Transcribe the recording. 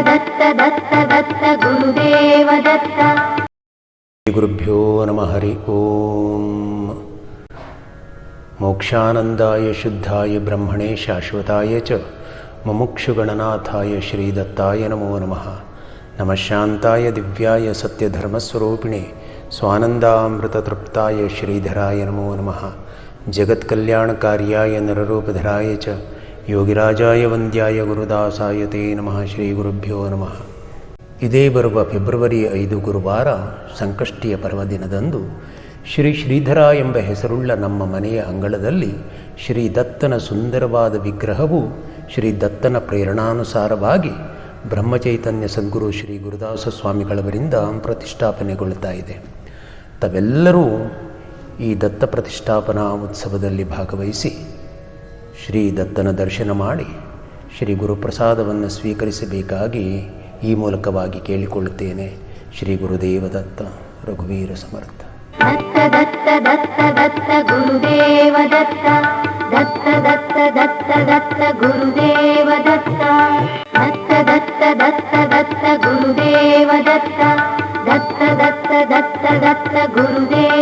ದತ್ತ ದತ್ತ ದತ್ತ ಗುರುದೇವ ದತ್ತ. ಗುರುಭ್ಯೋ ನಮಃ. ಹರಿ ಓಂ. ಮೋಕ್ಷಾನಂದಾಯ ಶುದ್ಧಾಯ ಬ್ರಹ್ಮಣೇ ಶಾಶ್ವತಾಯ ಚ ಮುಮುಕ್ಷುಗಣನಾಥಾಯ ಶ್ರೀದತ್ತಾಯ ನಮೋ ನಮಃ. ನಮಃ ಶಾಂತಾಯ ದಿವ್ಯಾಯ ಸತ್ಯಧರ್ಮಸ್ವರೂಪಿಣೆ ಸ್ವಾನಂದಾಮೃತತೃಪ್ತಾಯ ಶ್ರೀಧರಾಯ ನಮೋ ನಮಃ. ಜಗತ್ಕಲ್ಯಾಣಕಾರ್ಯಾಯ ನರರೂಪಧರಾಯ ಚ ಯೋಗಿರಾಜಾಯ ವಂದ್ಯಾಯ ಗುರುದಾಸಾಯ ತೇ ನಮಃ. ಶ್ರೀ ಗುರುಭ್ಯೋ ನಮಃ. ಇದೇ ಬರುವ ಫೆಬ್ರವರಿ 5 ಗುರುವಾರ ಸಂಕಷ್ಟಿಯ ಪರ್ವದಿನದಂದು ಶ್ರೀ ಶ್ರೀಧರ ಎಂಬ ಹೆಸರುಳ್ಳ ನಮ್ಮ ಮನೆಯ ಅಂಗಳದಲ್ಲಿ ಶ್ರೀ ದತ್ತನ ಸುಂದರವಾದ ವಿಗ್ರಹವು ಶ್ರೀ ದತ್ತನ ಪ್ರೇರಣಾನುಸಾರವಾಗಿ ಬ್ರಹ್ಮಚೈತನ್ಯ ಸದ್ಗುರು ಶ್ರೀ ಗುರುದಾಸ ಸ್ವಾಮಿಗಳವರಿಂದ ಪ್ರತಿಷ್ಠಾಪನೆಗೊಳ್ಳುತ್ತಾ ಇದೆ. ತಾವೆಲ್ಲರೂ ಈ ದತ್ತ ಪ್ರತಿಷ್ಠಾಪನಾ ಉತ್ಸವದಲ್ಲಿ ಭಾಗವಹಿಸಿ ಶ್ರೀ ದತ್ತನ ದರ್ಶನ ಮಾಡಿ ಶ್ರೀ ಗುರುಪ್ರಸಾದವನ್ನು ಸ್ವೀಕರಿಸಬೇಕಾಗಿ ಈ ಮೂಲಕವಾಗಿ ಕೇಳಿಕೊಳ್ಳುತ್ತೇನೆ. ಶ್ರೀ ಗುರುದೇವ ದತ್ತ. ರಘುವೀರ ಸಮರ್ಥ. ದತ್ತ ದತ್ತ ದತ್ತ ದತ್ತ ಗುರುದೇವ ದತ್ತ. ದತ್ತ ದತ್ತ ದತ್ತ ದತ್ತ ಗುರುದೇವ ದತ್ತ. ದತ್ತ ದತ್ತ ದತ್ತ ದತ್ತ ಗುರುದೇವ ದತ್ತ. ದತ್ತ ದತ್ತ ದತ್ತ ದತ್ತ ಗುರುದೇವ